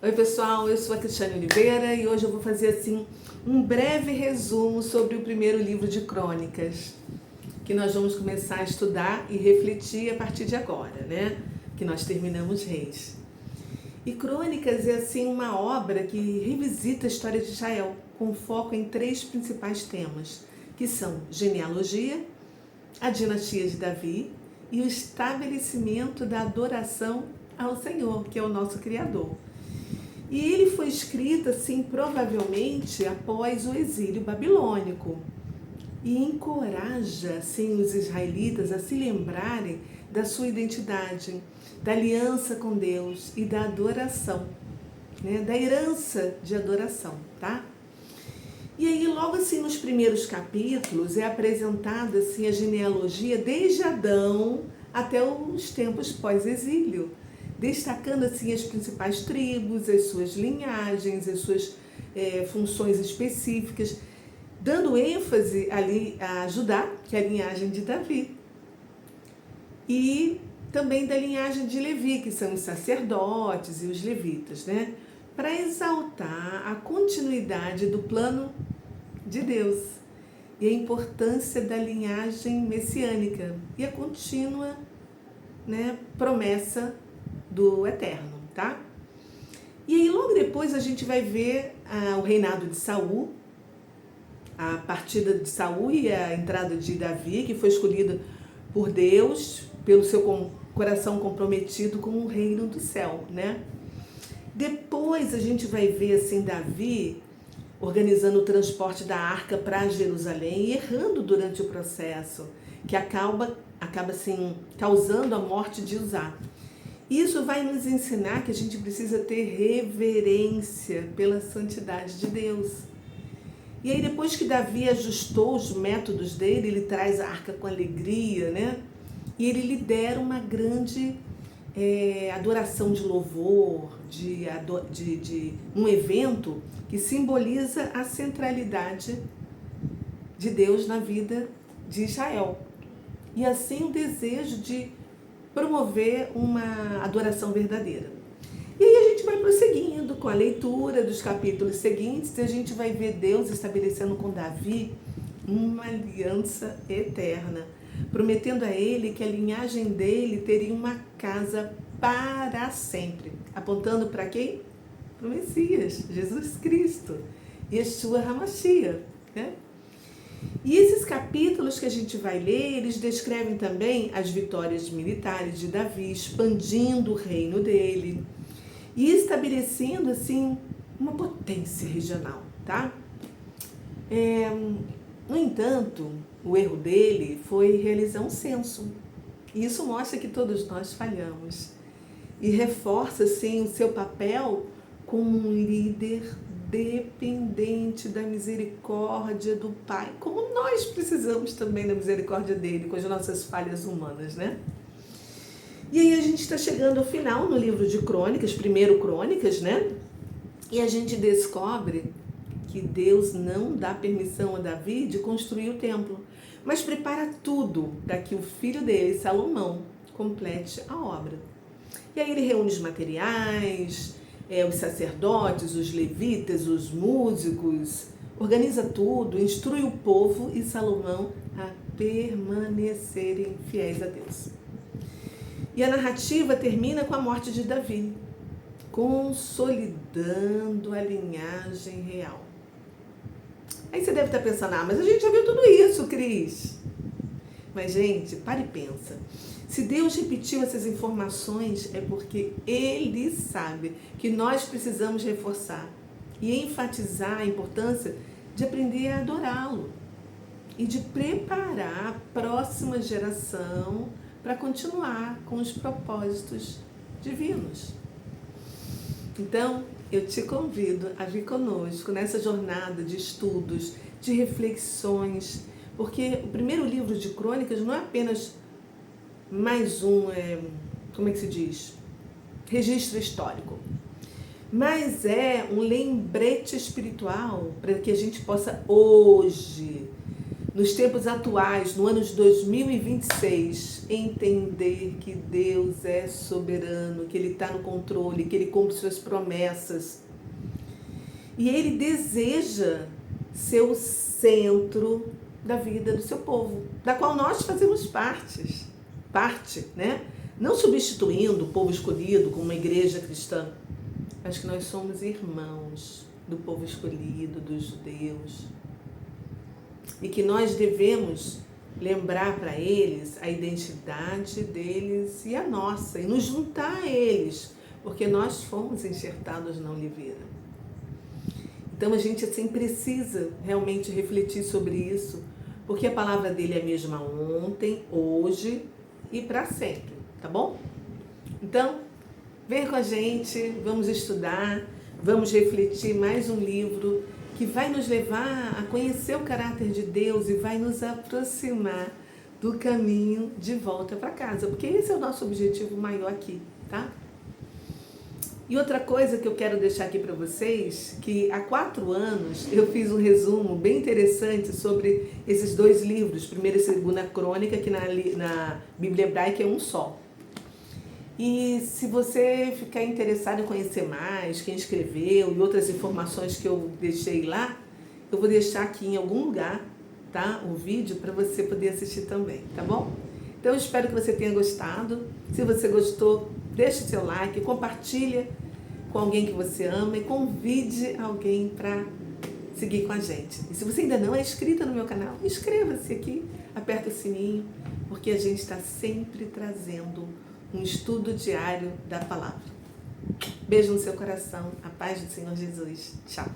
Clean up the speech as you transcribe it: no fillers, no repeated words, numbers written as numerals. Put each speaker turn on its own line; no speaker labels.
Oi pessoal, eu sou a Cristiane Oliveira e hoje eu vou fazer assim um breve resumo sobre o primeiro livro de Crônicas, que nós vamos começar a estudar e refletir a partir de agora, né? Que nós terminamos Reis. E Crônicas é assim uma obra que revisita a história de Israel, com foco em três principais temas, que são genealogia, a dinastia de Davi e o estabelecimento da adoração ao Senhor, que é o nosso Criador. E ele foi escrito, assim, provavelmente após o exílio babilônico e encoraja, assim, os israelitas a se lembrarem da sua identidade, da aliança com Deus e da adoração, né? Da herança de adoração, tá? E aí, logo assim, nos primeiros capítulos, é apresentada assim, a genealogia desde Adão até os tempos pós-exílio, destacando assim as principais tribos, as suas linhagens, as suas funções específicas, dando ênfase ali a Judá, que é a linhagem de Davi, e também da linhagem de Levi, que são os sacerdotes e os levitas, né? Para exaltar a continuidade do plano de Deus e a importância da linhagem messiânica e a contínua, né, promessa do Eterno, tá? E aí logo depois a gente vai ver o reinado de Saul, a partida de Saul e a entrada de Davi, que foi escolhida por Deus, pelo seu coração comprometido com o reino do céu, né? Depois a gente vai ver assim Davi organizando o transporte da arca para Jerusalém e errando durante o processo, que acaba assim causando a morte de Uzá. Isso vai nos ensinar que a gente precisa ter reverência pela santidade de Deus. E aí depois que Davi ajustou os métodos dele, ele traz a arca com alegria, né? E ele lidera uma grande adoração de louvor, de um evento que simboliza a centralidade de Deus na vida de Israel. E assim o desejo de promover uma adoração verdadeira. E aí a gente vai prosseguindo com a leitura dos capítulos seguintes e a gente vai ver Deus estabelecendo com Davi uma aliança eterna, prometendo a ele que a linhagem dele teria uma casa para sempre, apontando para quem? Para o Messias, Jesus Cristo, Yeshua HaMashiach, né? E esses capítulos que a gente vai ler, eles descrevem também as vitórias militares de Davi, expandindo o reino dele e estabelecendo, assim, uma potência regional, tá? No entanto, o erro dele foi realizar um censo. E isso mostra que todos nós falhamos. E reforça, assim, o seu papel como um líder dependente da misericórdia do Pai, como nós precisamos também da misericórdia dele, com as nossas falhas humanas, né? E aí a gente está chegando ao final no livro de Crônicas, primeiro Crônicas, né? E a gente descobre que Deus não dá permissão a Davi de construir o templo, mas prepara tudo para que o filho dele, Salomão, complete a obra. E aí ele reúne os materiais, os sacerdotes, os levitas, os músicos, organiza tudo, instrui o povo e Salomão a permanecerem fiéis a Deus. E a narrativa termina com a morte de Davi, consolidando a linhagem real. Aí você deve estar pensando, mas a gente já viu tudo isso, Cris. Mas, gente, para e pensa. Se Deus repetiu essas informações, é porque Ele sabe que nós precisamos reforçar e enfatizar a importância de aprender a adorá-lo e de preparar a próxima geração para continuar com os propósitos divinos. Então, eu te convido a vir conosco nessa jornada de estudos, de reflexões, porque o primeiro livro de Crônicas não é apenas mais um, como é que se diz? Registro histórico. Mas é um lembrete espiritual para que a gente possa hoje nos tempos atuais, no ano de 2026, entender que Deus é soberano, que Ele está no controle, que Ele cumpre suas promessas. E Ele deseja ser o centro da vida do seu povo, da qual nós fazemos parte, né? Não substituindo o povo escolhido como uma igreja cristã, mas que nós somos irmãos do povo escolhido, dos judeus. E que nós devemos lembrar para eles a identidade deles e a nossa, e nos juntar a eles, porque nós fomos enxertados na oliveira. Então a gente assim precisa realmente refletir sobre isso, porque a palavra dele é a mesma ontem, hoje e para sempre, tá bom? Então, vem com a gente, vamos estudar, vamos refletir mais um livro que vai nos levar a conhecer o caráter de Deus e vai nos aproximar do caminho de volta para casa, porque esse é o nosso objetivo maior aqui, tá? E outra coisa que eu quero deixar aqui para vocês, que há 4 anos eu fiz um resumo bem interessante sobre esses 2 livros, 1ª e 2ª Crônica, que na Bíblia Hebraica é um só. E se você ficar interessado em conhecer mais, quem escreveu e outras informações que eu deixei lá, eu vou deixar aqui em algum lugar, tá? O vídeo para você poder assistir também, tá bom? Então eu espero que você tenha gostado. Se você gostou, deixe seu like, compartilha com alguém que você ama e convide alguém para seguir com a gente. E se você ainda não é inscrita no meu canal, inscreva-se aqui, aperta o sininho, porque a gente está sempre trazendo um estudo diário da palavra. Beijo no seu coração, a paz do Senhor Jesus. Tchau.